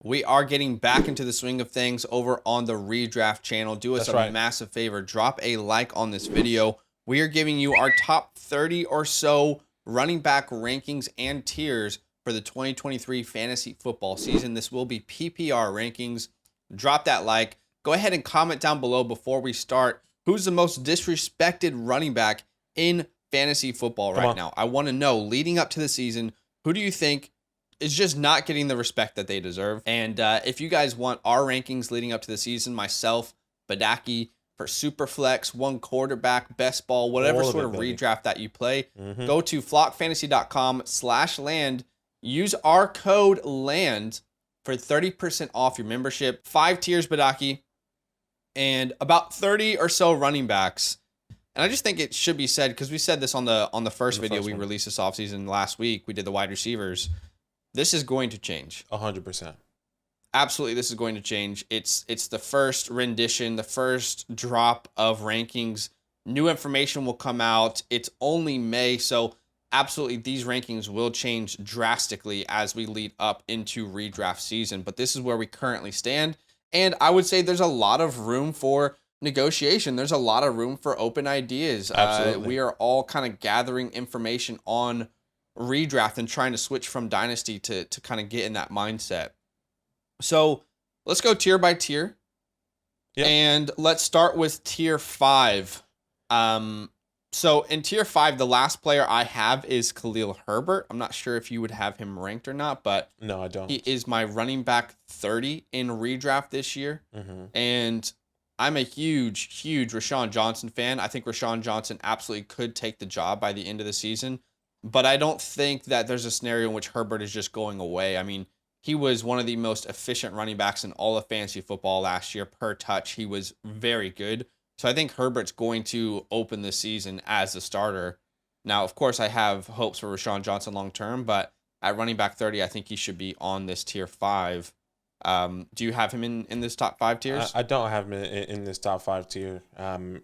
We are getting back into the swing of things over on the Redraft channel. Do us a massive favor. Drop a like on this video. We are giving you our top 30 or so running back rankings and tiers for the 2023 fantasy football season. This will be PPR rankings. Drop that like. Go ahead and comment down below before we start. Who's the most disrespected running back in fantasy football right now? I want to know, leading up to the season, who do you think is just not getting the respect that they deserve? And if you guys want our rankings leading up to the season, myself, Badake, for Superflex, one quarterback, best ball, whatever sort of redraft that you play, go to flockfantasy.com/land. Use our code LAND for 30% off your membership. 5 tiers, Badake, and about 30 or so running backs. And I just think it should be said, because we said this on the first video we released this offseason last week. We did the wide receivers. This is going to change. 100%. Absolutely, this is going to change. It's the first rendition, the first drop of rankings. New information will come out. It's only May, so absolutely these rankings will change drastically as we lead up into redraft season. But this is where we currently stand. And I would say there's a lot of room for negotiation. There's a lot of room for open ideas. Absolutely. We are all kind of gathering information on redraft and trying to switch from dynasty to kind of get in that mindset. So let's go tier by tier. Yep. And let's start with tier 5. So in tier 5, the last player I have is Khalil Herbert. I'm not sure if you would have him ranked or not, but no, I don't. He is my running back 30 in redraft this year. And I'm a huge Rashawn Johnson fan. I think Rashawn Johnson absolutely could take the job by the end of the season. But I don't think that there's a scenario in which Herbert is just going away. I mean, he was one of the most efficient running backs in all of fantasy football last year per touch. He was very good. So I think Herbert's going to open the season as the starter. Now, of course, I have hopes for Rashawn Johnson long term, but at running back 30, I think he should be on this tier 5. Do you have him in this top 5 tiers? I don't have him in this top 5 tier.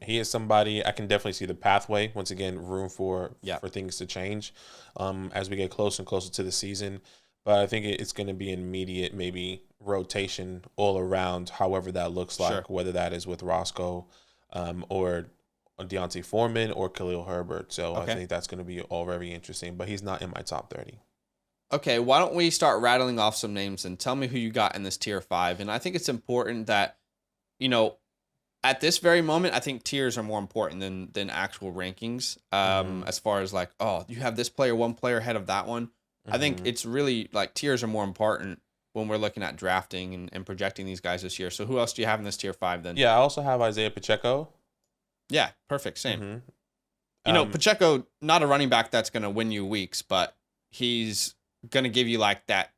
He is somebody I can definitely see the pathway. Once again, room for things to change as we get closer and closer to the season. But I think it's going to be an immediate maybe rotation all around, however that looks like, whether that is with Roscoe or Deontay Foreman or Khalil Herbert. So I think that's going to be all very interesting. But he's not in my top 30. Okay, why don't we start rattling off some names and tell me who you got in this tier 5. And I think it's important that, you know, at this very moment, I think tiers are more important than actual rankings. As far as like, oh, you have this player, one player ahead of that one. I think it's really like tiers are more important when we're looking at drafting and projecting these guys this year. So who else do you have in this tier 5 then? Yeah, I also have Isaiah Pacheco. Yeah, perfect. Same. You know, Pacheco, not a running back that's going to win you weeks, but he's going to give you like that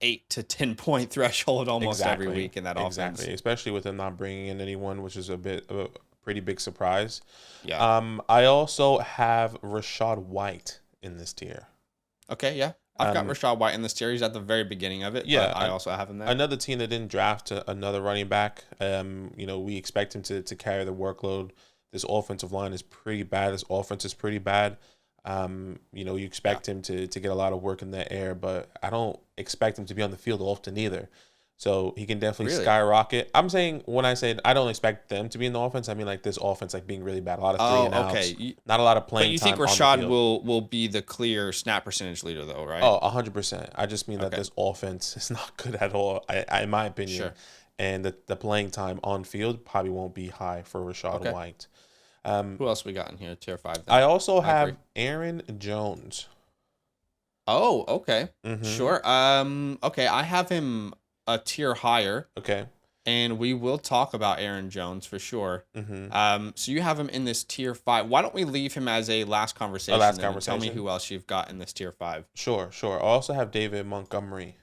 8 to 10 point threshold almost every week in that offense. Especially with him not bringing in anyone, which is a bit of a pretty big surprise. Yeah. I also have Rachaad White in this tier. Okay, yeah. I've got Rachaad White in this tier. He's at the very beginning of it. Yeah, but I also have him there. Another team that didn't draft another running back. You know, we expect him to carry the workload. This offensive line is pretty bad. This offense is pretty bad. You know, you expect him to get a lot of work in the air, but I don't expect him to be on the field often either. So he can definitely skyrocket. I'm saying, when I say I don't expect them to be in the offense, I mean like this offense like being really bad. A lot of 3 and outs. Not a lot of playing time. But you think Rachaad will be the clear snap percentage leader though, right? Oh, 100%. I just mean that this offense is not good at all, in my opinion. Sure. And the playing time on field probably won't be high for Rachaad White. Who else we got in here? Tier 5. Then? I also have Aaron Jones. Oh, okay. Sure. Okay, I have him a tier higher. Okay. And we will talk about Aaron Jones for sure. So you have him in this tier 5. Why don't we leave him as a last conversation? Tell me who else you've got in this tier 5. Sure. I also have David Montgomery.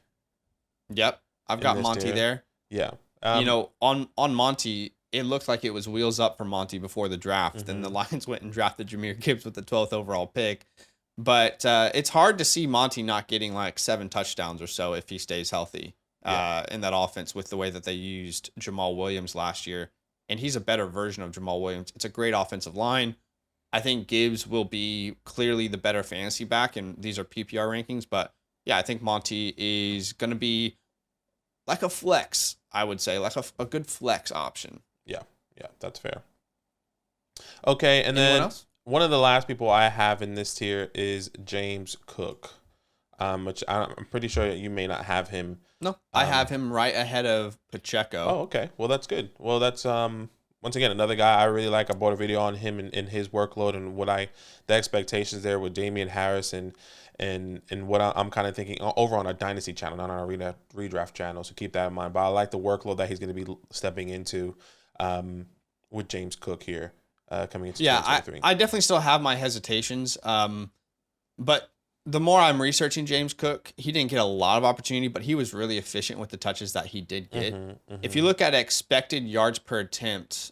Yep. I've got Monty tier. there. Yeah. You know, on Monty, it looked like it was wheels up for Monty before the draft. Then the Lions went and drafted Jahmyr Gibbs with the 12th overall pick. But it's hard to see Monty not getting like 7 touchdowns or so if he stays healthy in that offense with the way that they used Jamal Williams last year. And he's a better version of Jamal Williams. It's a great offensive line. I think Gibbs will be clearly the better fantasy back, and these are PPR rankings. But yeah, I think Monty is going to be like a flex, I would say, like a good flex option. Yeah, that's fair. Okay, and Anyone then else? one of the last people I have in this tier is James Cook, which I'm pretty sure you may not have him. No, I have him right ahead of Pacheco. Oh, okay. Well, that's good. Well, that's once again another guy I really like. I bought a video on him and his workload and the expectations there with Damian Harris and what I'm kind of thinking over on our Dynasty channel, not on our redraft channel. So keep that in mind. But I like the workload that he's going to be stepping into with James Cook here coming into 2023. I definitely still have my hesitations. But the more I'm researching James Cook, he didn't get a lot of opportunity, but he was really efficient with the touches that he did get. If you look at expected yards per attempt,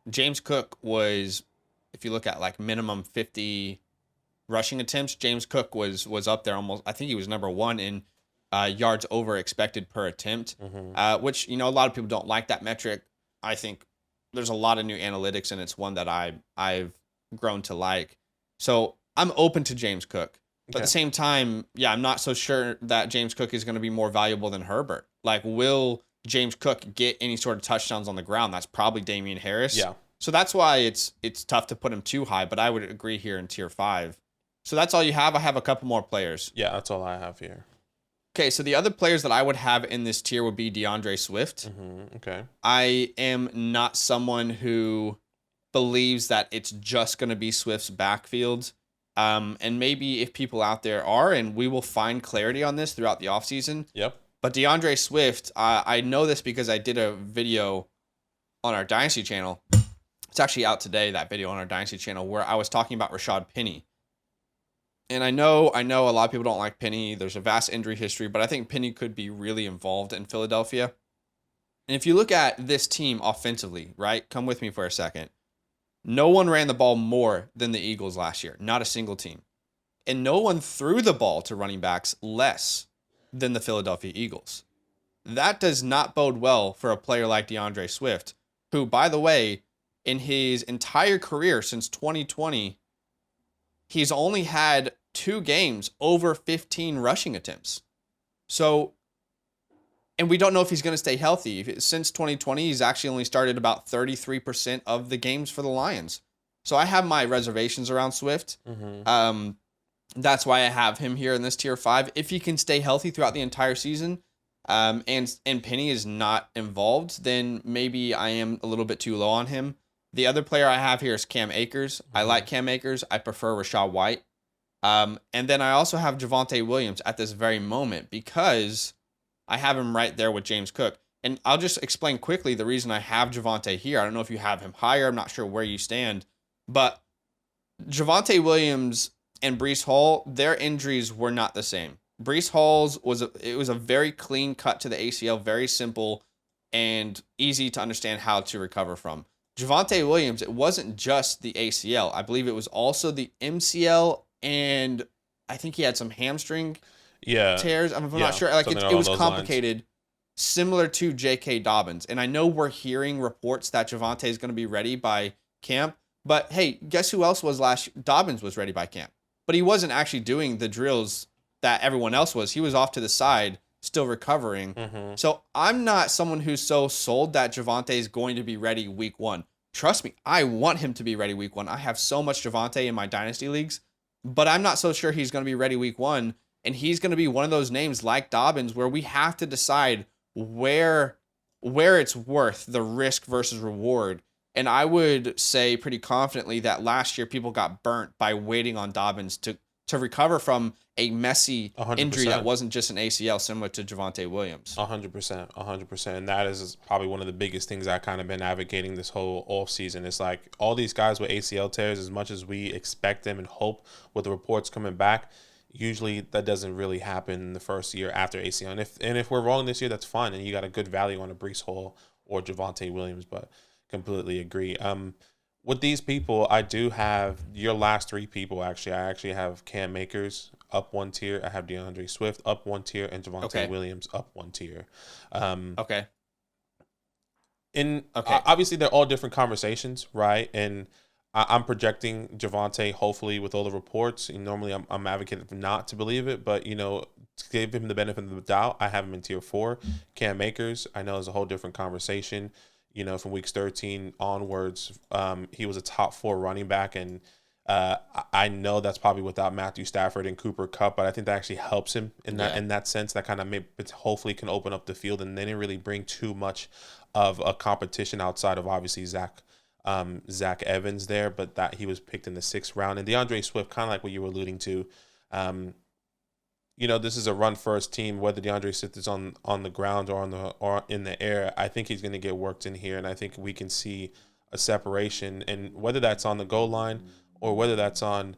James Cook was, if you look at like minimum 50 rushing attempts, James Cook was up there almost. I think he was number 1 in yards over expected per attempt, which, a lot of people don't like that metric. I think there's a lot of new analytics, and it's one that I've grown to like. So I'm open to James Cook. But at the same time, I'm not so sure that James Cook is going to be more valuable than Herbert. Like, will James Cook get any sort of touchdowns on the ground? That's probably Damian Harris. Yeah. So that's why it's tough to put him too high, but I would agree here in tier 5. So that's all you have? I have a couple more players. Yeah, that's all I have here. Okay, so the other players that I would have in this tier would be DeAndre Swift. Okay. I am not someone who believes that it's just going to be Swift's backfield. And maybe if people out there are, and we will find clarity on this throughout the offseason. Yep. But DeAndre Swift, I know this because I did a video on our Dynasty channel. It's actually out today, that video on our Dynasty channel, where I was talking about Rashad Penny. And I know a lot of people don't like Penny. There's a vast injury history, but I think Penny could be really involved in Philadelphia. And if you look at this team offensively, right? Come with me for a second. No one ran the ball more than the Eagles last year. Not a single team. And no one threw the ball to running backs less than the Philadelphia Eagles. That does not bode well for a player like DeAndre Swift, who, by the way, in his entire career since 2020, he's only had 2 games over 15 rushing attempts. So, and we don't know if he's going to stay healthy. Since 2020, he's actually only started about 33% of the games for the Lions. So I have my reservations around Swift. That's why I have him here in this tier 5. If he can stay healthy throughout the entire season, and Penny is not involved, then maybe I am a little bit too low on him. The other player I have here is Cam Akers. I like Cam Akers. I prefer Rachaad White. And then I also have Javonte Williams at this very moment because I have him right there with James Cook. And I'll just explain quickly the reason I have Javonte here. I don't know if you have him higher. I'm not sure where you stand. But Javonte Williams and Breece Hall, their injuries were not the same. Breece Hall's was a very clean cut to the ACL, very simple and easy to understand how to recover from. Javonte Williams, it wasn't just the ACL. I believe it was also the MCL, and I think he had some hamstring tears. I'm not sure. Like it was complicated, similar to J.K. Dobbins. And I know we're hearing reports that Javonte is going to be ready by camp. But hey, guess who else was Dobbins was ready by camp. But he wasn't actually doing the drills that everyone else was. He was off to the side, still recovering. So I'm not someone who's so sold that Javonte is going to be ready week 1. Trust me, I want him to be ready week 1. I have so much Javonte in my dynasty leagues, but I'm not so sure he's going to be ready week 1. And he's going to be one of those names like Dobbins where we have to decide where it's worth the risk versus reward. And I would say pretty confidently that last year people got burnt by waiting on Dobbins to recover from a messy 100%. Injury that wasn't just an ACL, similar to Javonte Williams. 100%. And that is probably one of the biggest things I've kind of been advocating this whole offseason. It's like all these guys with ACL tears, as much as we expect them and hope with the reports coming back, usually that doesn't really happen the first year after ACL. And if we're wrong this year, that's fine. And you got a good value on a Breece Hall or Javonte Williams, but completely agree. With these people, I do have your last 3 people. Actually, I actually have Cam Akers up 1 tier. I have DeAndre Swift up 1 tier, and Javonte Williams up 1 tier. Obviously, they're all different conversations, right? And I'm projecting Javonte, hopefully, with all the reports. And normally, I'm advocating not to believe it, but, to give him the benefit of the doubt, I have him in tier 4. Cam Akers, I know, is a whole different conversation. From weeks 13 onwards, he was a top 4 running back, and I know that's probably without Matthew Stafford and Cooper Kupp, but I think that actually helps him in that sense. That kind of hopefully can open up the field, and they didn't really bring too much of a competition outside of obviously Zach Evans there, but that he was picked in the 6th round. And DeAndre Swift, kind of like what you were alluding to, this is a run first team. Whether DeAndre Swift is on the ground or in the air, I think he's going to get worked in here, and I think we can see a separation. And whether that's on the goal line or whether that's on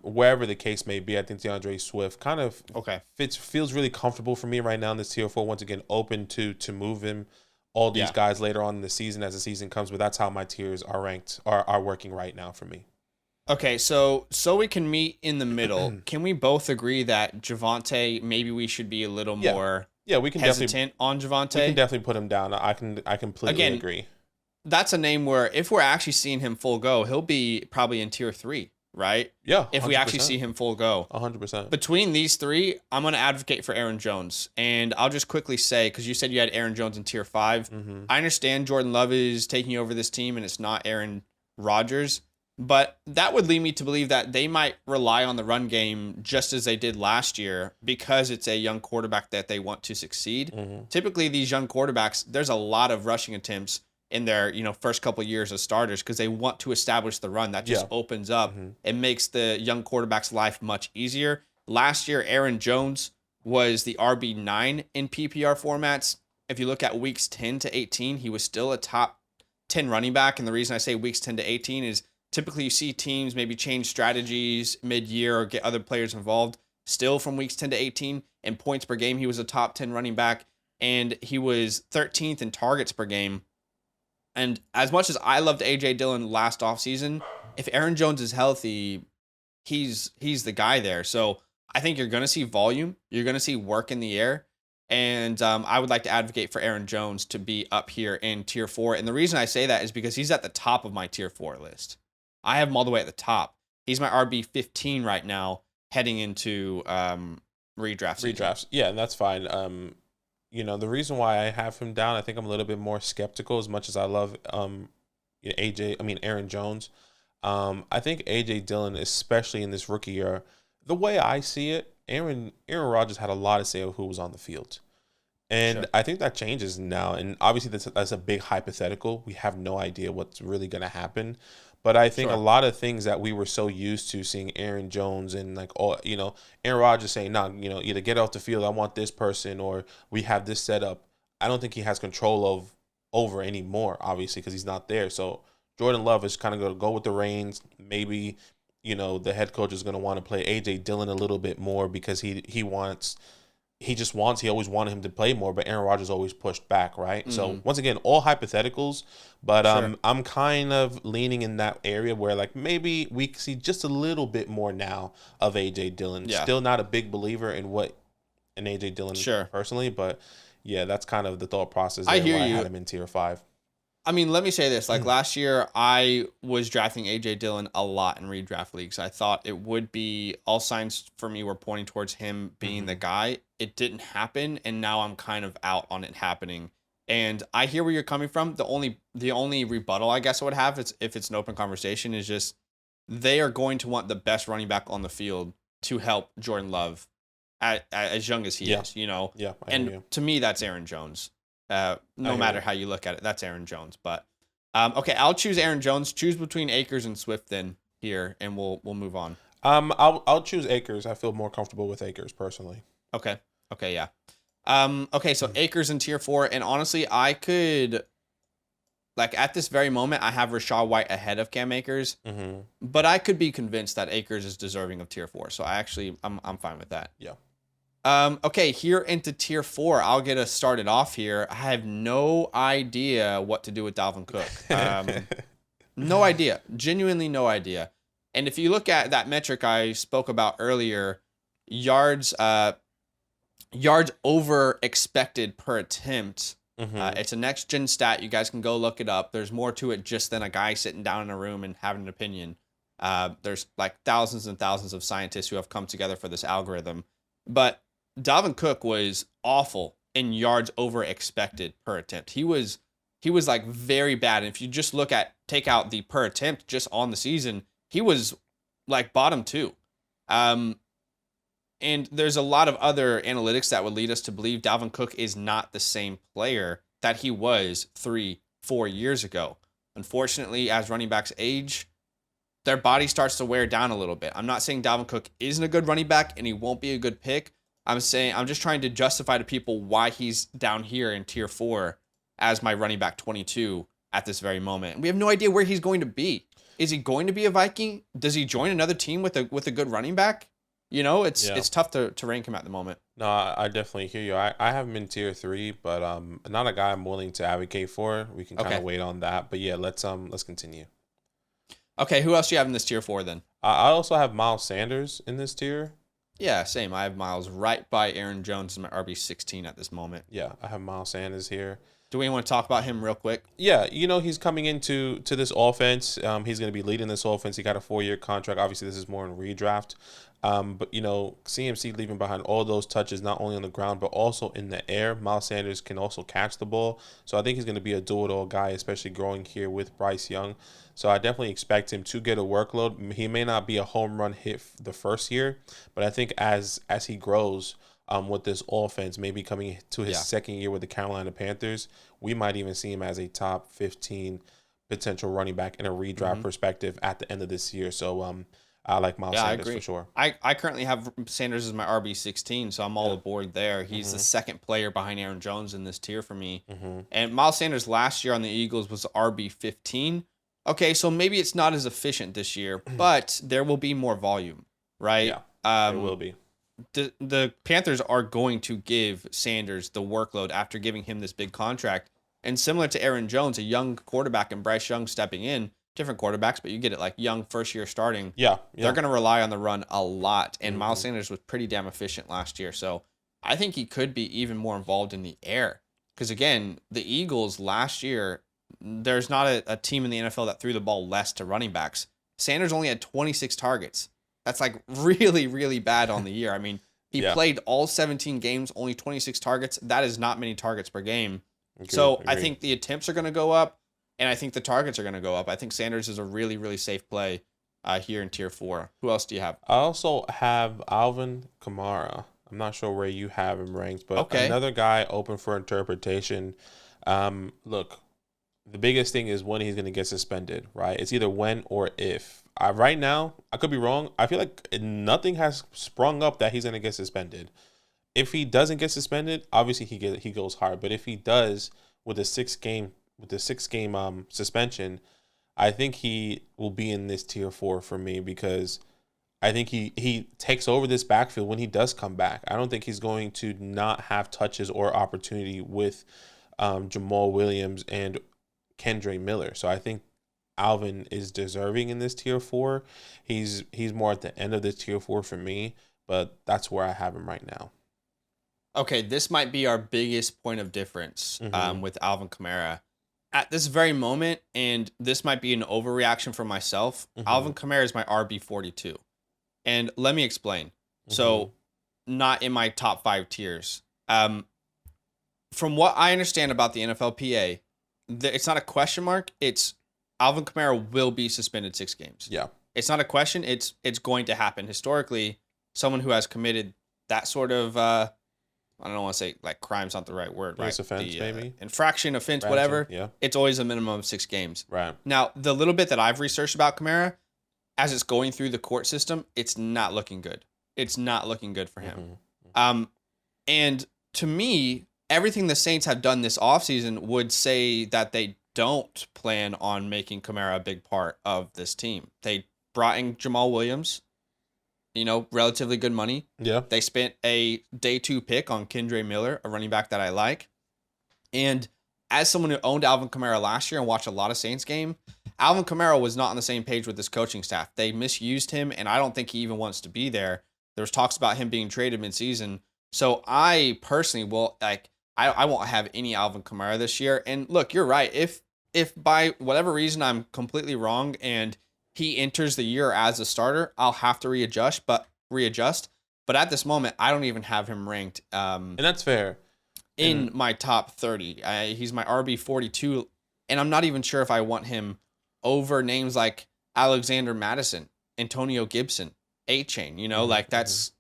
wherever the case may be, I think DeAndre Swift kind of feels really comfortable for me right now in this tier 4. Once again, open to move him. All these guys later on in the season as the season comes, but that's how my tiers are ranked, are working right now for me. Okay, so we can meet in the middle. Can we both agree that Javonte, maybe we should be a little more we can hesitant on Javonte? We can definitely put him down. I completely agree. That's a name where if we're actually seeing him full go, he'll be probably in tier 3, right? Yeah, 100%. If we actually see him full go. 100%. Between these 3, I'm going to advocate for Aaron Jones. And I'll just quickly say, because you said you had Aaron Jones in tier 5. Mm-hmm. I understand Jordan Love is taking over this team and it's not Aaron Rodgers. But that would lead me to believe that they might rely on the run game just as they did last year because it's a young quarterback that they want to succeed. Mm-hmm. Typically, these young quarterbacks, there's a lot of rushing attempts in their first couple of years as starters because they want to establish the run. That just opens up and makes the young quarterback's life much easier. Last year, Aaron Jones was the RB9 in PPR formats. If you look at weeks 10 to 18, he was still a top 10 running back. And the reason I say weeks 10 to 18 is typically you see teams maybe change strategies mid-year or get other players involved. Still from weeks 10 to 18 in points per game, he was a top 10 running back, and he was 13th in targets per game. And as much as I loved A.J. Dillon last offseason, if Aaron Jones is healthy, he's the guy there. So I think you're going to see volume. You're going to see work in the air. And I would like to advocate for Aaron Jones to be up here in tier 4. And the reason I say that is because he's at the top of my tier 4 list. I have him all the way at the top. He's my RB 15 right now, heading into redraft season. Redrafts, yeah, and that's fine. The reason why I have him down, I think I'm a little bit more skeptical. As much as I love Aaron Jones, I think AJ Dillon, especially in this rookie year, the way I see it, Aaron Rodgers had a lot to say of who was on the field. And I think that changes now. And obviously that's a big hypothetical. We have no idea what's really going to happen. But I think a lot of things that we were so used to seeing Aaron Jones and Aaron Rodgers saying, either get off the field, I want this person, or we have this set up. I don't think he has control over anymore, obviously, because he's not there. So Jordan Love is kind of going to go with the reins. Maybe, the head coach is going to want to play A.J. Dillon a little bit more because he always wanted him to play more, but Aaron Rodgers always pushed back, right? Mm-hmm. So once again, all hypotheticals, but I'm kind of leaning in that area where maybe we see just a little bit more now of AJ Dillon. Yeah. Still not a big believer in AJ Dillon personally, but yeah, that's kind of the thought process. I hear you. I had him in tier 5. I mean, let me say this. Last year, I was drafting A.J. Dillon a lot in redraft leagues. I thought it would be, all signs for me were pointing towards him being the guy. It didn't happen, and now I'm kind of out on it happening. And I hear where you're coming from. The only rebuttal I guess I would have, if it's an open conversation, is just they are going to want the best running back on the field to help Jordan Love as young as he is, Yeah, and to me, that's Aaron Jones. No matter how you look at it, that's Aaron Jones. But okay, I'll choose Aaron Jones. Choose between Akers and Swift then here, and we'll move on. I'll choose Akers. I feel more comfortable with Akers personally. Okay, yeah. Okay, so Akers in tier 4, and honestly, I could, at this very moment, I have Rachaad White ahead of Cam Akers, but I could be convinced that Akers is deserving of tier 4. So I'm fine with that. Yeah. Okay, here into tier 4, I'll get us started off here. I have no idea what to do with Dalvin Cook. No idea. Genuinely no idea. And if you look at that metric I spoke about earlier, yards over expected per attempt, It's a next-gen stat. You guys can go look it up. There's more to it just than a guy sitting down in a room and having an opinion. There's like thousands and thousands of scientists who have come together for this algorithm. But Dalvin Cook was awful in yards over expected per attempt. He was like very bad. And if you just take out the per attempt just on the season, he was like bottom 2. And there's a lot of other analytics that would lead us to believe Dalvin Cook is not the same player that he was 3-4 years ago. Unfortunately, as running backs age, their body starts to wear down a little bit. I'm not saying Dalvin Cook isn't a good running back and he won't be a good pick. I'm just trying to justify to people why he's down here in tier 4 as my running back 22 at this very moment. And we have no idea where he's going to be. Is he going to be a Viking? Does he join another team with a good running back? You know, it's tough to rank him at the moment. No, I definitely hear you. I have him in tier 3, but not a guy I'm willing to advocate for. We can kind of wait on that. But yeah, let's continue. Okay, who else do you have in this tier 4 then? I also have Miles Sanders in this tier. Yeah, same. I have Miles right by Aaron Jones as my RB16 at this moment. Yeah, I have Miles Sanders here. Do we want to talk about him real quick? Yeah, he's coming into this offense. He's going to be leading this offense. He got a 4-year contract. Obviously, this is more in redraft. But, CMC leaving behind all those touches, not only on the ground, but also in the air. Miles Sanders can also catch the ball. So I think he's going to be a do-it-all guy, especially growing here with Bryce Young. So I definitely expect him to get a workload. He may not be a home run hit the first year, but I think as he grows with this offense, maybe coming to his second year with the Carolina Panthers, we might even see him as a top 15 potential running back in a redraft perspective at the end of this year. So I like Miles Sanders for sure. I currently have Sanders as my RB16, so I'm all aboard there. He's the second player behind Aaron Jones in this tier for me. And Miles Sanders last year on the Eagles was RB15. Okay, so maybe it's not as efficient this year, but there will be more volume, right? Yeah, there will be. The Panthers are going to give Sanders the workload after giving him this big contract. And similar to Aaron Jones, a young quarterback and Bryce Young stepping in, different quarterbacks, but you get it, like young first year starting. Yeah. They're going to rely on the run a lot. And Miles Sanders was pretty damn efficient last year. So I think he could be even more involved in the air. Because again, the Eagles last year, there's not a team in the NFL that threw the ball less to running backs. Sanders only had 26 targets. That's like really, really bad on the year. I mean, he played all 17 games, only 26 targets. That is not many targets per game. Agreed. I think the attempts are going to go up, and I think the targets are going to go up. I think Sanders is a really, really safe play here in tier 4. Who else do you have? I also have Alvin Kamara. I'm not sure where you have him ranked, but another guy open for interpretation. Look, the biggest thing is when he's going to get suspended, right? It's either when or if. Right now, I could be wrong. I feel like nothing has sprung up that he's going to get suspended. If he doesn't get suspended, obviously he goes hard. But if he does with the 6-game suspension, I think he will be in this tier 4 for me because I think he takes over this backfield when he does come back. I don't think he's going to not have touches or opportunity with Jamal Williams and Kendre Miller. So I think Alvin is deserving in this tier 4. He's more at the end of this tier 4 for me, but that's where I have him right now. Okay, this might be our biggest point of difference with Alvin Kamara. At this very moment, and this might be an overreaction for myself, Alvin Kamara is my RB42. And let me explain. So, not in my top 5 tiers. From what I understand about the NFLPA, it's not a question mark. It's Alvin Kamara will be suspended 6 games. Yeah. It's not a question. It's going to happen. Historically, someone who has committed that sort of, I don't want to say like crime's not the right word, right? Offense, maybe. Infraction, offense, whatever. Yeah. It's always a minimum of 6 games. Right. Now, the little bit that I've researched about Kamara, as it's going through the court system, it's not looking good. It's not looking good for him. And to me, everything the Saints have done this offseason would say that they don't plan on making Kamara a big part of this team. They brought in Jamal Williams, relatively good money. Yeah. They spent a day 2 pick on Kendre Miller, a running back that I like. And as someone who owned Alvin Kamara last year and watched a lot of Saints game, Alvin Kamara was not on the same page with this coaching staff. They misused him, and I don't think he even wants to be there. There was talks about him being traded mid-season. So I personally will, I won't have any Alvin Kamara this year. And look, you're right. If by whatever reason I'm completely wrong and he enters the year as a starter, I'll have to readjust. But at this moment, I don't even have him ranked. And that's fair. In my top 30. He's my RB 42, and I'm not even sure if I want him over names like Alexander Madison, Antonio Gibson, A-Chain. You know, like that's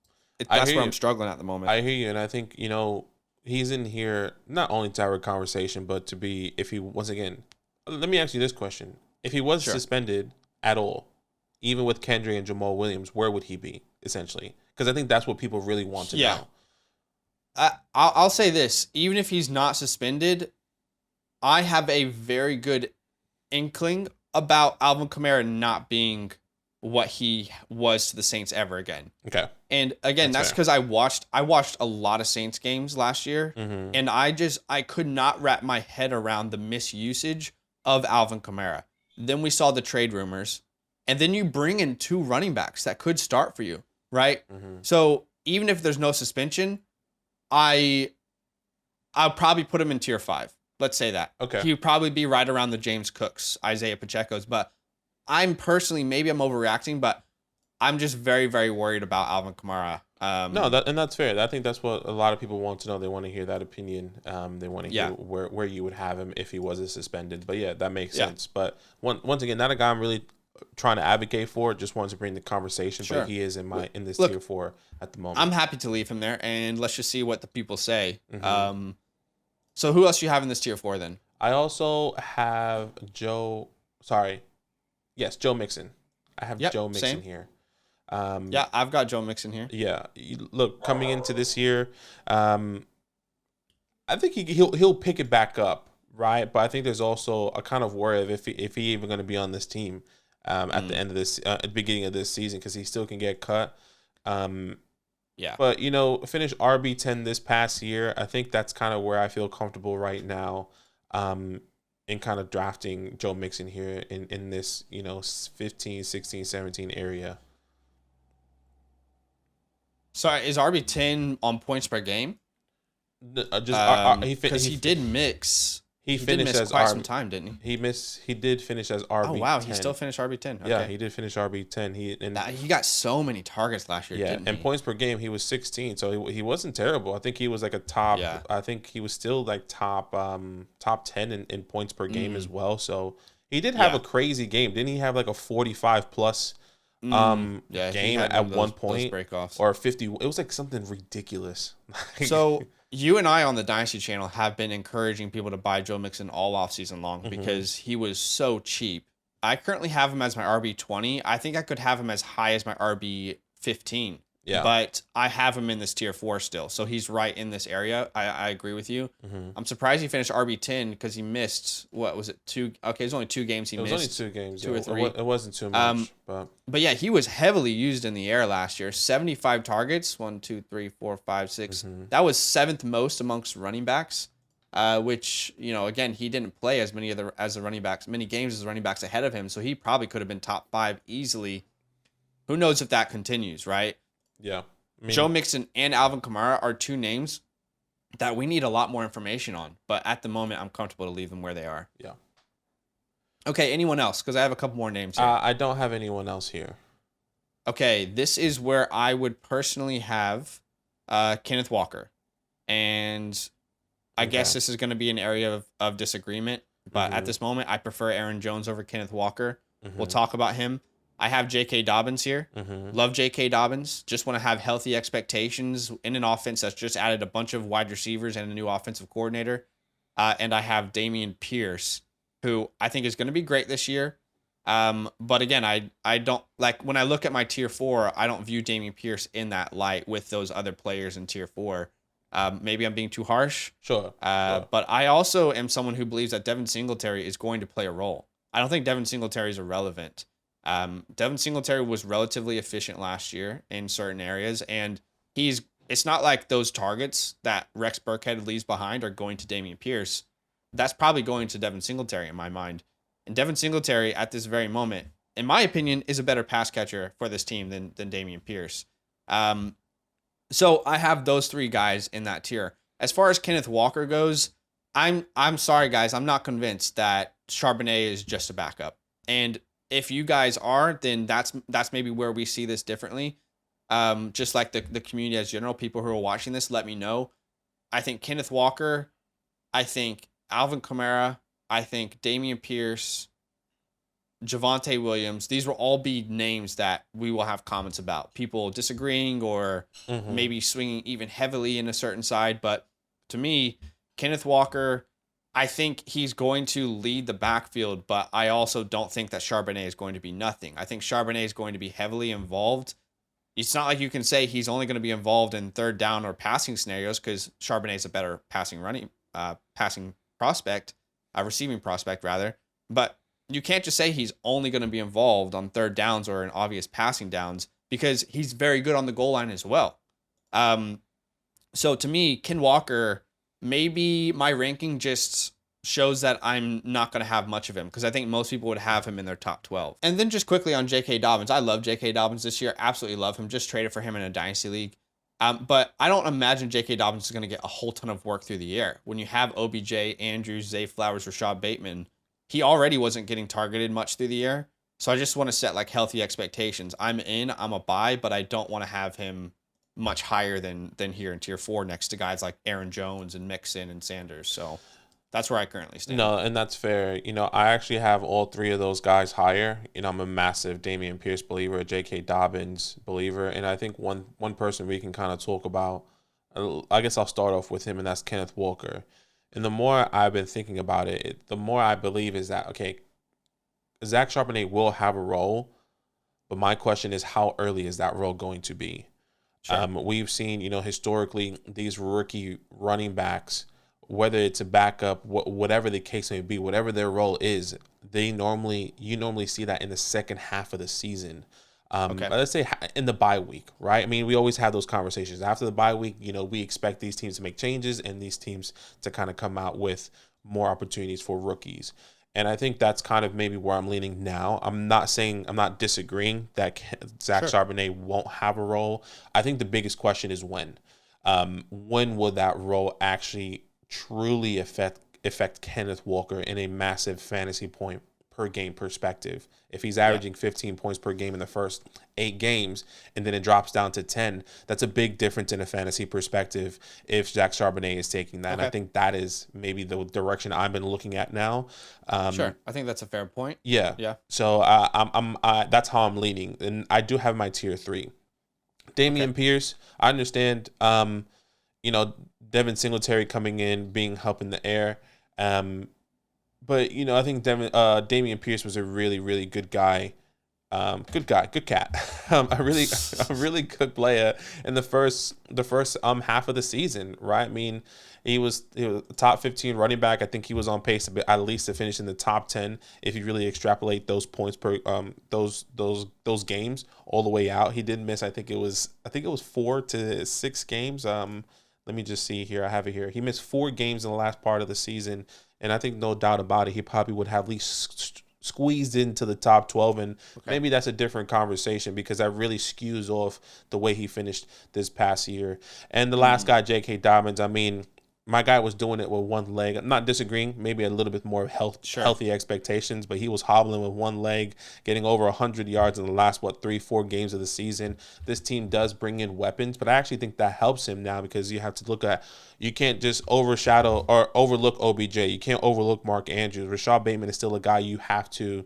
where I'm struggling at the moment. I hear you, and I think, you know, he's in here not only to have a conversation, but to be, if he, once again, let me ask you this question. If he was suspended at all, even with Kendrick and Jamal Williams, where would he be, essentially? Because I think that's what people really want to know. I'll say this. Even if he's not suspended, I have a very good inkling about Alvin Kamara not being what he was to the Saints ever again. Okay. And again, that's because I watched a lot of Saints games last year, and I could not wrap my head around the misusage of Alvin Kamara. Then we saw the trade rumors, and then you bring in 2 running backs that could start for you, right? So even if there's no suspension, I'll probably put him in tier 5. Let's say that. Okay. He would probably be right around the James Cooks, Isaiah Pacheco's, but I'm personally, maybe I'm overreacting, but I'm just very, very worried about Alvin Kamara. And that's fair. I think that's what a lot of people want to know. They want to hear that opinion. They want to hear where you would have him if he wasn't suspended. But yeah, that makes sense. But once again, not a guy I'm really trying to advocate for. Just wanted to bring the conversation. But he is in this tier 4 at the moment. I'm happy to leave him there, and let's just see what the people say. So who else do you have in this tier 4 then? I also have Joe Mixon. I have Joe Mixon here. I've got Joe Mixon here. Yeah, look, coming into this year, I think he'll pick it back up, right? But I think there's also a kind of worry of if he even going to be on this team at the end of this, at the beginning of this season, because he still can get cut. But you know, finish RB10 this past year. I think that's kind of where I feel comfortable right now. In kind of drafting Joe Mixon here in this, you know, 15, 16, 17 area. Sorry, is RB10 on points per game? Because he did mix. He finished as quite some time, didn't he? He did finish as RB10. Oh wow, he still finished RB10. Okay. Yeah, he did finish RB10. He got so many targets last year. Yeah, didn't and he? points per game he was 16, so he wasn't terrible. I think he was like a top. Yeah. I think he was still like top 10 in points per game as well. So he did have a crazy game. Didn't he have like a 45 plus game at one point, or 50? It was like something ridiculous. So you and I on the Dynasty channel have been encouraging people to buy Joe Mixon all off season long because he was so cheap. I currently have him as my RB20. I think I could have him as high as my RB15. Yeah. But I have him in this tier 4 still. So he's right in this area. I agree with you. I'm surprised he finished RB10 because he missed, what was it, 2? Okay, it was only 2 games he missed. It was only 2 games. 2 or 3. It wasn't too much. But yeah, he was heavily used in the air last year. 75 targets. 1, 2, 3, 4, 5, 6. That was 7th most amongst running backs. Which, you know, again, he didn't play as many games as the running backs ahead of him. So he probably could have been top 5 easily. Who knows if that continues, right? Yeah. Joe Mixon and Alvin Kamara are 2 names that we need a lot more information on. But at the moment, I'm comfortable to leave them where they are. Yeah. Okay, anyone else? Because I have a couple more names here. I don't have anyone else here. Okay, this is where I would personally have Kenneth Walker. And I guess this is going to be an area of disagreement. But at this moment, I prefer Aaron Jones over Kenneth Walker. We'll talk about him. I have J.K. Dobbins here. Love J.K. Dobbins. Just want to have healthy expectations in an offense that's just added a bunch of wide receivers and a new offensive coordinator. And I have Dameon Pierce, who I think is going to be great this year. But again, I don't, like, when I look at my tier 4, I don't view Dameon Pierce in that light with those other players in tier 4. Maybe I'm being too harsh. Sure. But I also am someone who believes that Devin Singletary is going to play a role. I don't think Devin Singletary is irrelevant. Devin Singletary was relatively efficient last year in certain areas, and it's not like those targets that Rex Burkhead leaves behind are going to Dameon Pierce. That's probably going to Devin Singletary in my mind. And Devin Singletary at this very moment, in my opinion, is a better pass catcher for this team than Dameon Pierce. So I have those 3 guys in that tier. As far as Kenneth Walker goes, I'm sorry, guys. I'm not convinced that Charbonnet is just a backup. And if you guys are, then that's maybe where we see this differently. Just like the community as general, people who are watching this, let me know. I think Kenneth Walker, I think Alvin Kamara, I think Damian Pierce, Javonte Williams, these will all be names that we will have comments about. People disagreeing or maybe swinging even heavily in a certain side. But to me, Kenneth Walker, I think he's going to lead the backfield, but I also don't think that Charbonnet is going to be nothing. I think Charbonnet is going to be heavily involved. It's not like you can say he's only going to be involved in third down or passing scenarios because Charbonnet is a better passing prospect, receiving prospect rather. But you can't just say he's only going to be involved on third downs or in obvious passing downs because he's very good on the goal line as well. So to me, Ken Walker, maybe my ranking just shows that I'm not going to have much of him because I think most people would have him in their top 12. And then just quickly on J.K. Dobbins. I love J.K. Dobbins this year. Absolutely love him. Just traded for him in a dynasty league. But I don't imagine J.K. Dobbins is going to get a whole ton of work through the air. When you have OBJ, Andrews, Zay Flowers, Rashad Bateman, he already wasn't getting targeted much through the air. So I just want to set like healthy expectations. I'm a buy, but I don't want to have him much higher than here in tier 4 next to guys like Aaron Jones and Mixon and Sanders. So that's where I currently stand. No, and that's fair. I actually have all three of those guys higher. I'm a massive Damian Pierce believer, J.K. Dobbins believer, and I think one person we can kind of talk about, I guess I'll start off with him, and that's Kenneth Walker. And the more I've been thinking about it, the more I believe is that, okay, Zach Charbonnet will have a role, but my question is how early is that role going to be? Sure. We've seen, historically, these rookie running backs, whether it's a backup, whatever the case may be, whatever their role is, you normally see that in the second half of the season. Let's say in the bye week, right? I mean, we always have those conversations. After the bye week, we expect these teams to make changes and these teams to kind of come out with more opportunities for rookies. And I think that's kind of maybe where I'm leaning now. I'm not disagreeing that Zach Charbonnet won't have a role. I think the biggest question is when. When will that role actually truly affect Kenneth Walker in a massive fantasy point per game perspective? If he's averaging 15 points per game in the first 8 games and then it drops down to 10, that's a big difference in a fantasy perspective if Zach Charbonnet is taking that. And I think that is maybe the direction I've been looking at now. Sure. I think that's a fair point. Yeah. Yeah. So that's how I'm leaning. And I do have my tier 3. Damian Pierce, I understand, Devin Singletary coming in, being help in the air. But, I think Damian Pierce was a really, really good guy. Good cat. A really good player in the first half of the season, right? I mean, he was a top 15 running back. I think he was on pace at least to finish in the top 10 if you really extrapolate those points per those games all the way out. He did miss, I think it was 4 to 6 games. Let me just see here. I have it here. He missed 4 games in the last part of the season, and I think no doubt about it, he probably would have at least squeezed into the top 12, and maybe that's a different conversation because that really skews off the way he finished this past year. And the last guy, J.K. Dobbins, I mean, my guy was doing it with one leg. I'm not disagreeing, maybe a little bit more healthy expectations, but he was hobbling with one leg, getting over 100 yards in the last, 3-4 games of the season. This team does bring in weapons, but I actually think that helps him now because you have to look at, you can't just overshadow or overlook OBJ. You can't overlook Mark Andrews. Rashad Bateman is still a guy you have to,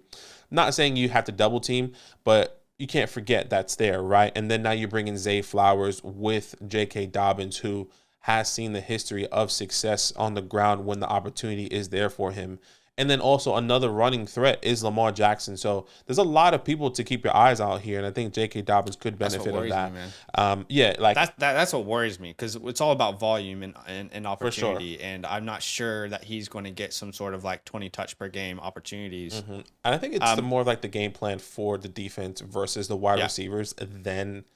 not saying you have to double team, but you can't forget that's there, right? And then now you bring in Zay Flowers with J.K. Dobbins, who has seen the history of success on the ground when the opportunity is there for him. And then also another running threat is Lamar Jackson. So there's a lot of people to keep your eyes out here, and I think J.K. Dobbins could benefit of that. That's what worries me because it's all about volume and opportunity, and I'm not sure that he's going to get some sort of 20 touch per game opportunities. And I think it's more like the game plan for the defense versus the wide receivers than.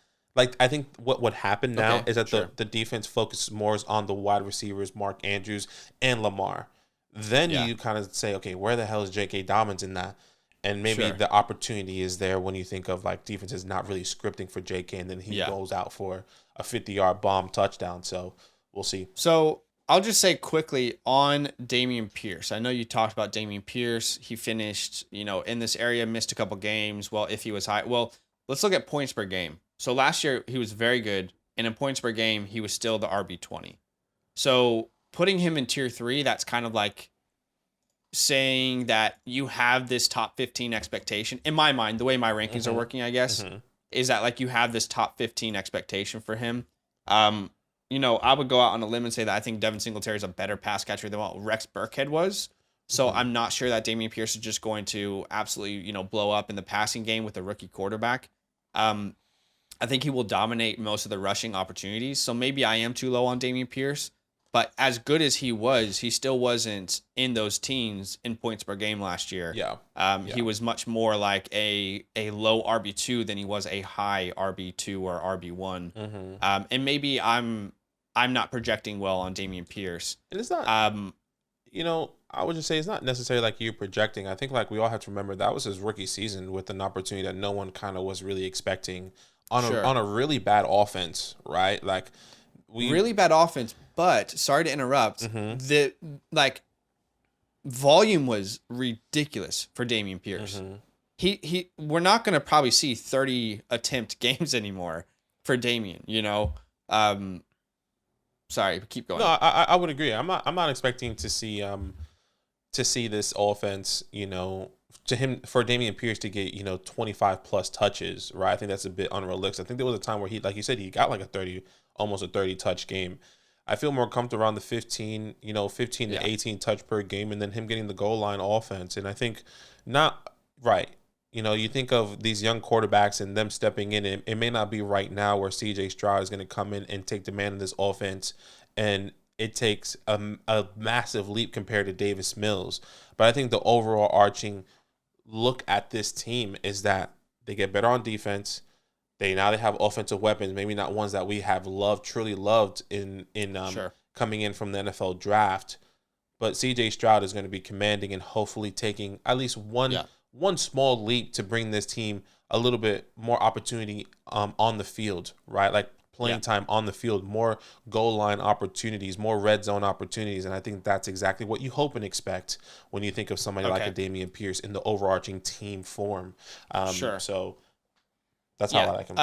I think what would happen now is that the defense focuses more on the wide receivers, Mark Andrews and Lamar. Then you kind of say, okay, where the hell is J.K. Dobbins in that? And maybe the opportunity is there when you think of defenses not really scripting for J.K. and then he goes out for a 50-yard bomb touchdown. So we'll see. So I'll just say quickly on Dameon Pierce. I know you talked about Dameon Pierce. He finished, in this area, missed a couple games. Well, if he was high, well, let's look at points per game. So last year he was very good, and in points per game he was still the RB20. So putting him in tier 3, that's kind of like saying that you have this top 15 expectation. In my mind, the way my rankings are working, I guess, is that like you have this top 15 expectation for him. I would go out on a limb and say that I think Devin Singletary is a better pass catcher than what Rex Burkhead was. So I'm not sure that Dameon Pierce is just going to absolutely, blow up in the passing game with a rookie quarterback. I think he will dominate most of the rushing opportunities. So maybe I am too low on Dameon Pierce. But as good as he was, he still wasn't in those teens in points per game last year. Yeah. He was much more like a low RB2 than he was a high RB2 or RB1. And maybe I'm not projecting well on Dameon Pierce. And it's not, I would just say it's not necessarily like you're projecting. I think like we all have to remember that was his rookie season with an opportunity that no one kind of was really expecting on a really bad offense, right? Like really bad offense, but sorry to interrupt. The volume was ridiculous for Dameon Pierce. We're not going to probably see 30 attempt games anymore for Dameon, sorry, keep going. No, I would agree. I'm not expecting to see this offense, for Dameon Pierce to get, 25 plus touches, right? I think that's a bit unrealistic. I think there was a time where he, like you said, he got like almost a 30 touch game. I feel more comfortable around the 15 to 18 touch per game, and then him getting the goal line offense. And I think not right. You think of these young quarterbacks and them stepping in. It may not be right now where CJ Stroud is going to come in and take demand of this offense, and it takes a massive leap compared to Davis Mills. But I think the overall arching look at this team is that they get better on defense. They have offensive weapons, maybe not ones that we have truly loved in coming in from the NFL draft. But CJ Stroud is going to be commanding and hopefully taking at least one small leap to bring this team a little bit more opportunity on the field, right? Like playing time on the field, more goal line opportunities, more red zone opportunities. And I think that's exactly what you hope and expect when you think of somebody like a Dameon Pierce in the overarching team form. So that's how I like him.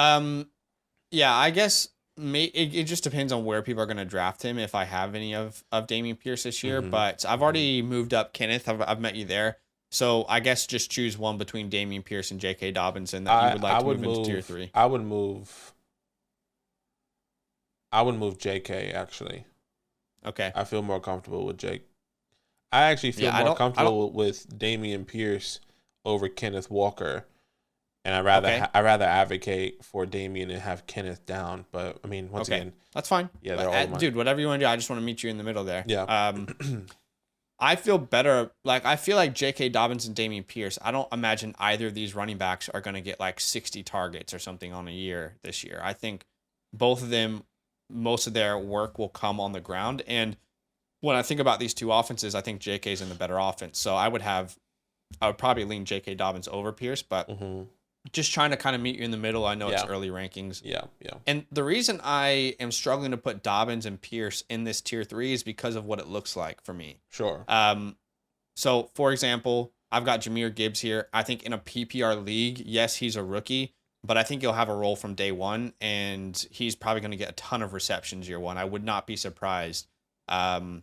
I guess it just depends on where people are going to draft him, if I have any of Dameon Pierce this year. But I've already moved up Kenneth. I've met you there. So I guess just choose one between Dameon Pierce and J.K. Dobbins, and that you would like to move into tier 3. I would move J.K. actually. Okay. I feel more comfortable with Jake. I actually feel more comfortable with Dameon Pierce over Kenneth Walker, and I rather advocate for Dameon and have Kenneth down. But I mean, once again, that's fine. Yeah, they're all mine. Dude, whatever you want to do. I just want to meet you in the middle there. Yeah. I feel better. I feel like J.K. Dobbins and Dameon Pierce, I don't imagine either of these running backs are going to get 60 targets or something on a year this year. I think both of them, most of their work will come on the ground. And when I think about these two offenses, I think J.K.'s in the better offense. So I would probably lean J.K. Dobbins over Pierce, but just trying to kind of meet you in the middle. I know it's early rankings. Yeah. And the reason I am struggling to put Dobbins and Pierce in this tier 3 is because of what it looks like for me. Sure. So for example, I've got Jahmyr Gibbs here. I think in a PPR league, yes, he's a rookie, but I think he'll have a role from day one, and he's probably going to get a ton of receptions year one. I would not be surprised that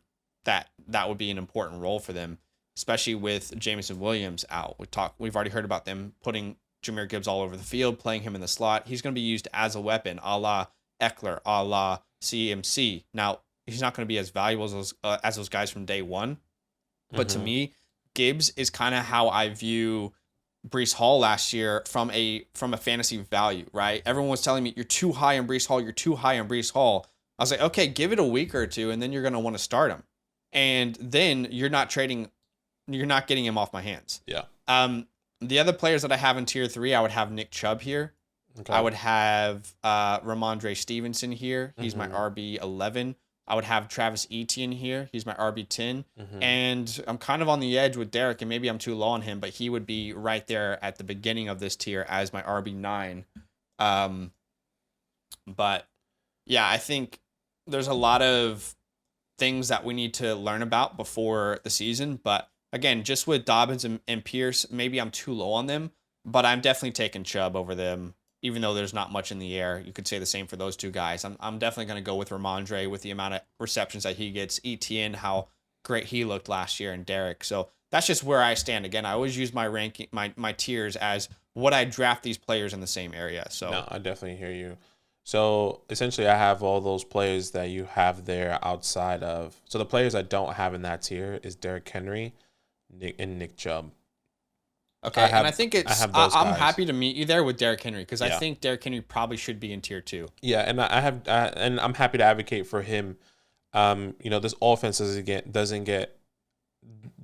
would be an important role for them, especially with Jameson Williams out. We've already heard about them putting Jahmyr Gibbs all over the field, playing him in the slot. He's going to be used as a weapon, a la Eckler, a la CMC. Now, he's not going to be as valuable as those guys from day one. But to me, Gibbs is kind of how I view Breece Hall last year from a fantasy value, right? Everyone was telling me, you're too high on Breece Hall. You're too high on Breece Hall. I was like, okay, give it a week or two, and then you're going to want to start him. And then you're not getting him off my hands. Yeah. The other players that I have in tier 3, I would have Nick Chubb here. Okay. I would have Ramondre Stevenson here. He's my RB11. I would have Travis Etienne here. He's my RB10. And I'm kind of on the edge with Derek, and maybe I'm too low on him, but he would be right there at the beginning of this tier as my RB9. But yeah, I think there's a lot of things that we need to learn about before the season. But again, just with Dobbins and Pierce, maybe I'm too low on them, but I'm definitely taking Chubb over them. Even though there's not much in the air, you could say the same for those two guys. I'm definitely going to go with Ramondre with the amount of receptions that he gets, ETN, how great he looked last year, and Derek. So that's just where I stand. Again, I always use my ranking, my tiers as what I draft these players in the same area. So no, I definitely hear you. So essentially, I have all those players that you have there outside of. So the players I don't have in that tier is Derrick Henry, Nick Chubb. Okay, I think I'm happy to meet you there with Derrick Henry because I think Derrick Henry probably should be in tier 2. Yeah, and and I'm happy to advocate for him. This offense doesn't get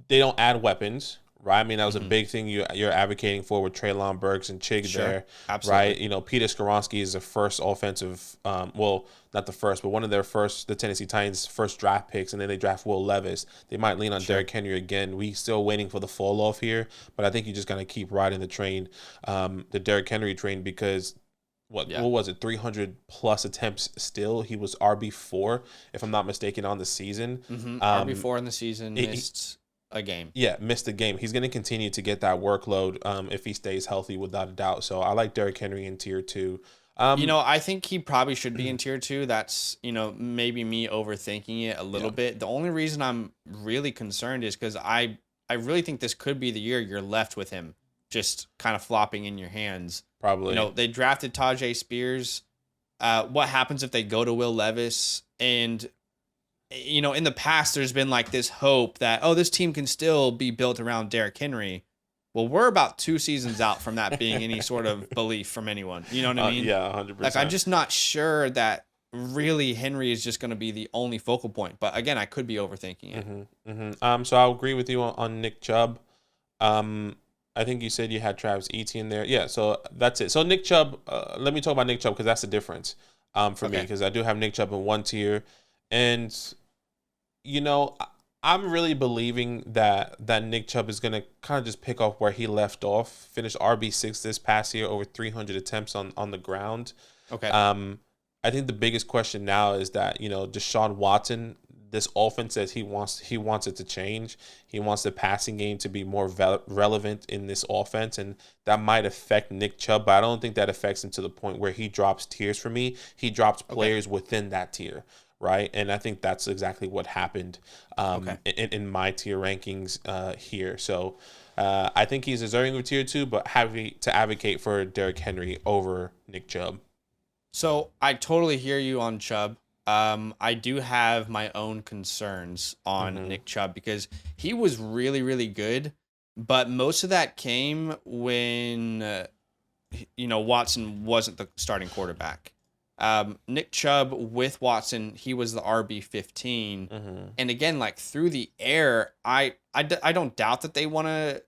they don't add weapons, right? I mean, that was a big thing you're advocating for with Treylon Burks and Chig there, absolutely. Right? Peter Skoronski is the first offensive, not the first, but one of the Tennessee Titans' first draft picks, and then they draft Will Levis. They might lean on Derrick Henry again. We still waiting for the fall off here, but I think you're just gonna keep riding the train, the Derrick Henry train, because what was it, 300 plus attempts still? He was RB4, if I'm not mistaken, on the season. RB4 in the season, missed a game. Yeah, missed a game. He's going to continue to get that workload if he stays healthy, without a doubt. So I like Derrick Henry in tier 2. I think he probably should be in tier 2. That's, maybe me overthinking it a little bit. The only reason I'm really concerned is because I really think this could be the year you're left with him just kind of flopping in your hands. Probably. They drafted Tajay Spears. What happens if they go to Will Levis? And, in the past, there's been like this hope that, this team can still be built around Derrick Henry. Well, we're about 2 seasons out from that being any sort of belief from anyone. You know what I mean? Yeah, 100%. Like, I'm just not sure that really Henry is just going to be the only focal point. But again, I could be overthinking it. So I'll agree with you on Nick Chubb. I think you said you had Travis Etienne there. Yeah, so that's it. So Nick Chubb, let me talk about Nick Chubb because that's the difference for me, because I do have Nick Chubb in one tier. And, I'm really believing that Nick Chubb is going to kind of just pick off where he left off, finish RB6 this past year, over 300 attempts on the ground. Okay. I think the biggest question now is that, Deshaun Watson, this offense says he wants it to change. He wants the passing game to be more relevant in this offense, and that might affect Nick Chubb, but I don't think that affects him to the point where he drops tiers for me. He drops players within that tier, right? And I think that's exactly what happened in my tier rankings here. So I think he's deserving of tier 2, but happy to advocate for Derrick Henry over Nick Chubb. So I totally hear you on Chubb. I do have my own concerns on Nick Chubb because he was really, really good, but most of that came when, Watson wasn't the starting quarterback. Nick Chubb with Watson, he was the RB15. And again, like through the air, I don't doubt that they want to,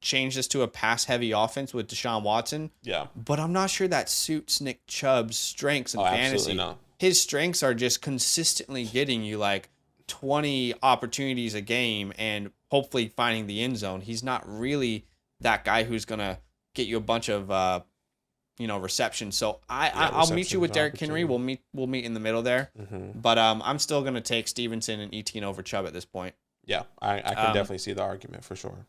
change this to a pass-heavy offense with Deshaun Watson. Yeah. But I'm not sure that suits Nick Chubb's strengths in fantasy. Absolutely not. His strengths are just consistently getting you like 20 opportunities a game and hopefully finding the end zone. He's not really that guy who's going to get you a bunch of receptions. So I'll meet you with Derrick Henry. We'll meet in the middle there. But I'm still going to take Stevenson and Etienne over Chubb at this point. Yeah, I can definitely see the argument for sure.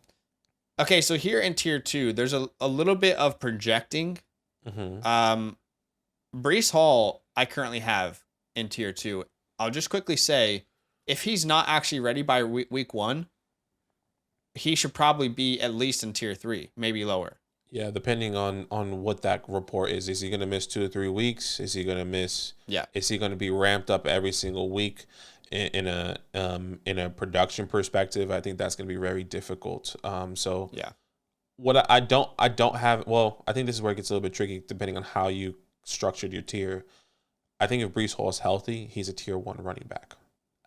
Okay, so here in tier 2, there's a little bit of projecting. Breece Hall, I currently have in tier 2. I'll just quickly say, if he's not actually ready by week 1, he should probably be at least in tier 3, maybe lower. Yeah, depending on what that report is. Is he going to miss 2 or 3 weeks? Is he going to miss? Yeah. Is he going to be ramped up every single week? In a production perspective, I think that's going to be very difficult. What I don't have. Well, I think this is where it gets a little bit tricky, depending on how you structured your tier. I think if Breece Hall is healthy, he's a tier 1 running back.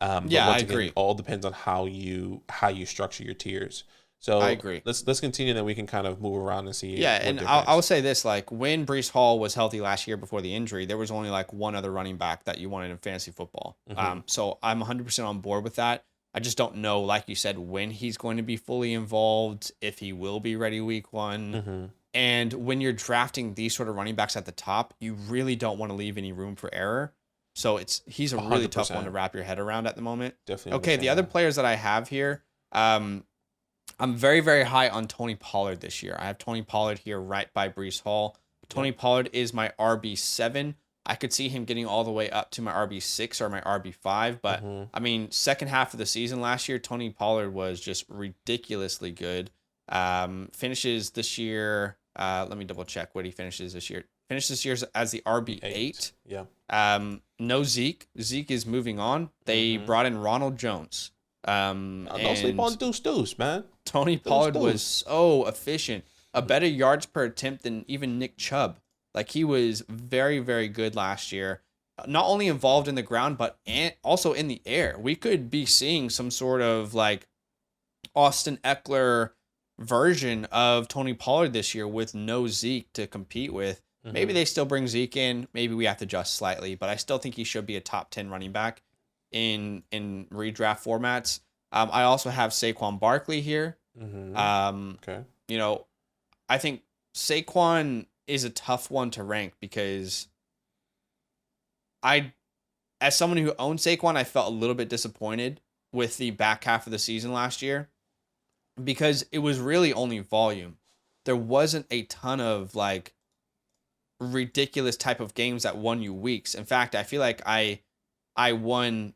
I agree. It all depends on how you structure your tiers. So I agree. Let's continue, then we can kind of move around and see. Yeah, and I'll say this: like when Breece Hall was healthy last year before the injury, there was only like one other running back that you wanted in fantasy football. So I'm 100% on board with that. I just don't know, like you said, when he's going to be fully involved, if he will be ready week 1. And when you're drafting these sort of running backs at the top, you really don't want to leave any room for error. So he's a really tough 100%. one to wrap your head around at the moment. Definitely. Okay, the other players that I have here, I'm very, very high on Tony Pollard this year. I have Tony Pollard here right by Breece Hall. Tony Pollard is my RB7. I could see him getting all the way up to my RB6 or my RB5. But, I mean, second half of the season last year, Tony Pollard was just ridiculously good. Finishes this year, let me double check what he finishes this year. Finished this year as the RB8. Yeah. No Zeke. Zeke is moving on. They brought in Ronald Jones. Don't sleep on Deuce, man. Tony Pollard was so efficient. A better yards per attempt than even Nick Chubb. Like, he was very, very good last year. Not only involved in the ground, but also in the air. We could be seeing some sort of like Austin Eckler version of Tony Pollard this year with no Zeke to compete with. Maybe they still bring Zeke in. Maybe we have to adjust slightly, but I still think he should be a top 10 running back in redraft formats. I also have Saquon Barkley here. Okay. You know, I think Saquon is a tough one to rank because as someone who owned Saquon, I felt a little bit disappointed with the back half of the season last year because it was really only volume. There wasn't a ton of like ridiculous type of games that won you weeks. In fact, I feel like I won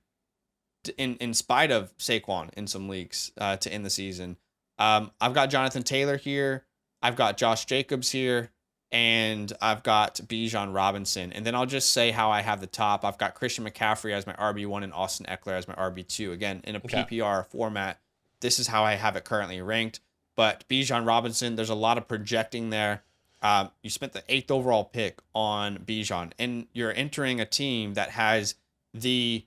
in spite of Saquon in some leagues to end the season. I've got Jonathan Taylor here. I've got Josh Jacobs here. And I've got Bijan Robinson. And then I'll just say how I have the top. I've got Christian McCaffrey as my RB1 and Austin Eckler as my RB2. Again, in a PPR format, this is how I have it currently ranked. But Bijan Robinson, there's a lot of projecting there. You spent the 8th overall pick on Bijan, and you're entering a team that has the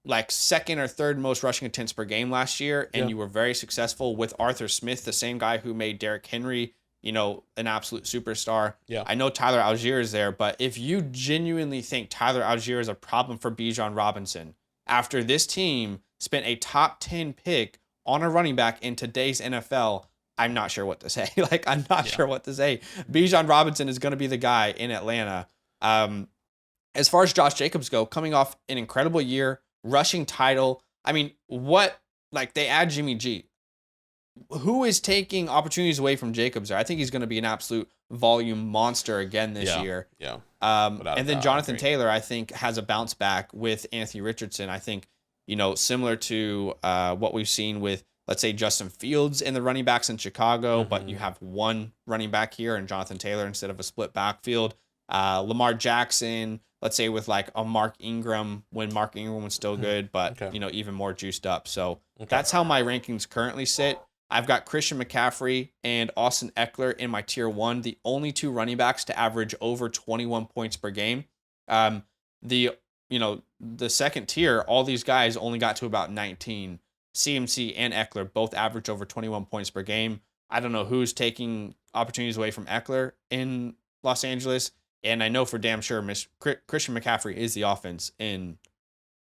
like second or third most rushing attempts per game last year, and you were very successful with Arthur Smith, the same guy who made Derrick Henry, you know, an absolute superstar. Yeah. I know Tyler Algier is there, but if you genuinely think Tyler Algier is a problem for Bijan Robinson, after this team spent a top 10 pick on a running back in today's NFL, I'm not sure what to say. Like, I'm not sure what to say. Bijan Robinson is going to be the guy in Atlanta. As far as Josh Jacobs go, coming off an incredible year, rushing title. I mean, they add Jimmy G. Who is taking opportunities away from Jacobs there? I think he's going to be an absolute volume monster again this year. Yeah. And then Jonathan Taylor, I think, has a bounce back with Anthony Richardson. I think, you know, similar to what we've seen with, let's say, Justin Fields in the running backs in Chicago, but you have one running back here and Jonathan Taylor instead of a split backfield. Lamar Jackson, let's say with like a Mark Ingram when Mark Ingram was still good, but, you know, even more juiced up. So that's how my rankings currently sit. I've got Christian McCaffrey and Austin Eckler in my tier 1, the only 2 running backs to average over 21 points per game. The second tier, all these guys only got to about 19. CMC and Eckler both average over 21 points per game. I don't know who's taking opportunities away from Eckler in Los Angeles, and I know for damn sure Christian McCaffrey is the offense in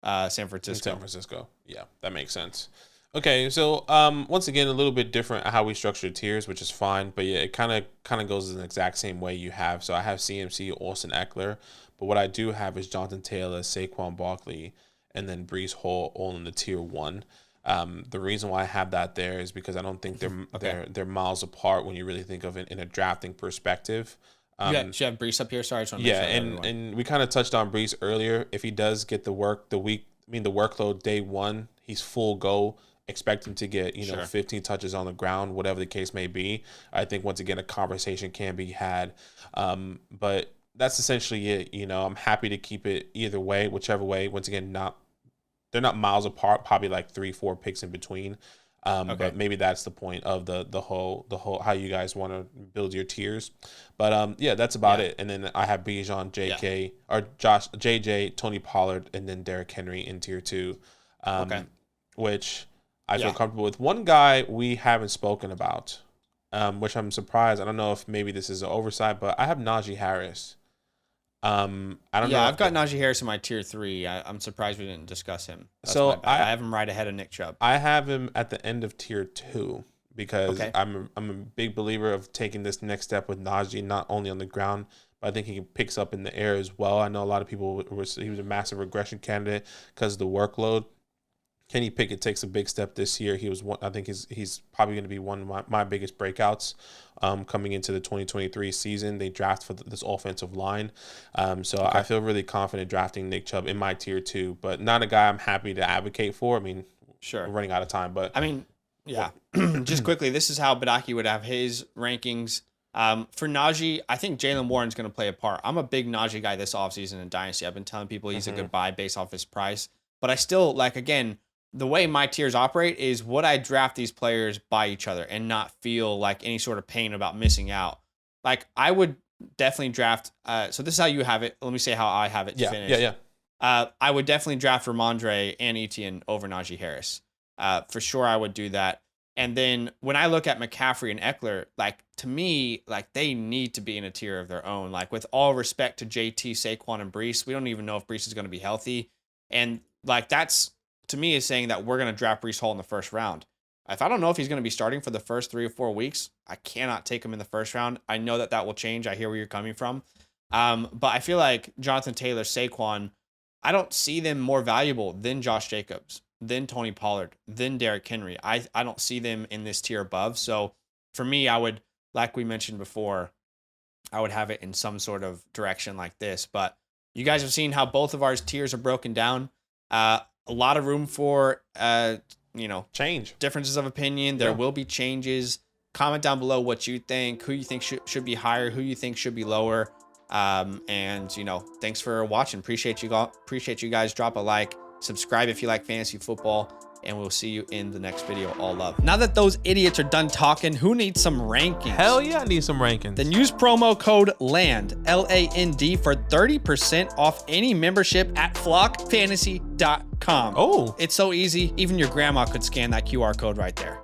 San Francisco. Yeah, that makes sense. Okay, so once again, a little bit different how we structure tiers, which is fine. But yeah, it kind of goes the exact same way you have. So I have CMC, Austin Eckler, but what I do have is Jonathan Taylor, Saquon Barkley, and then Breece Hall all in the tier 1. The reason why I have that there is because I don't think they're miles apart when you really think of it in a drafting perspective. Should have Breece up here. Sorry, and we kind of touched on Breece earlier. If he does get the workload day 1, he's full go. Expect him to get 15 touches on the ground, whatever the case may be. I think once again a conversation can be had, but that's essentially it. You know, I'm happy to keep it either way, whichever way. Once again, they're not miles apart, probably like 3-4 picks in between. But maybe that's the point of the whole how you guys want to build your tiers. But that's about it. And then I have Bijan, JJ, Tony Pollard, and then Derrick Henry in tier 2. Which I feel comfortable with. One guy we haven't spoken about, which I'm surprised. I don't know if maybe this is an oversight, but I have Najee Harris. I don't know. Yeah, I've got Najee Harris in my tier 3. I'm surprised we didn't discuss him. I have him right ahead of Nick Chubb. I have him at the end of tier 2 because I'm a big believer of taking this next step with Najee, not only on the ground but I think he picks up in the air as well. I know a lot of people he was a massive regression candidate because of the workload. Kenny Pickett takes a big step this year. He was one. I think he's probably going to be one of my biggest breakouts coming into the 2023 season. They draft for this offensive line, so okay. I feel really confident drafting Nick Chubb in my tier 2, but not a guy I'm happy to advocate for. I mean, sure, we're running out of time, but I mean, yeah. Just quickly, this is how Badake would have his rankings. For Najee, I think Jalen Warren's going to play a part. I'm a big Najee guy this offseason in Dynasty. I've been telling people he's a good buy based off his price, but I still again. The way my tiers operate is would I draft these players by each other and not feel like any sort of pain about missing out? Like I would definitely draft. So this is how you have it. Let me say how I have it finished. Yeah. I would definitely draft Ramondre and Etienne over Najee Harris. For sure, I would do that. And then when I look at McCaffrey and Eckler, to me, they need to be in a tier of their own. With all respect to JT, Saquon, and Breece, we don't even know if Breece is going to be healthy. And that's, to me, is saying that we're going to draft Breece Hall in the first round. If I don't know if he's going to be starting for the first 3 or 4 weeks, I cannot take him in the first round. I know that will change. I hear where you're coming from. But I feel like Jonathan Taylor, Saquon, I don't see them more valuable than Josh Jacobs, than Tony Pollard, than Derrick Henry. I don't see them in this tier above. So for me, I would, like we mentioned before, I would have it in some sort of direction like this. But you guys have seen how both of our tiers are broken down. A lot of room for, change, differences of opinion. There will be changes. Comment down below what you think, who you think should be higher, who you think should be lower. And thanks for watching. Appreciate you guys. Drop a like, subscribe if you like fantasy football, and we'll see you in the next video. All love. Now that those idiots are done talking, who needs some rankings? Hell yeah, I need some rankings. Then use promo code LAND, LAND, for 30% off any membership at flockfantasy.com. Oh, it's so easy. Even your grandma could scan that QR code right there.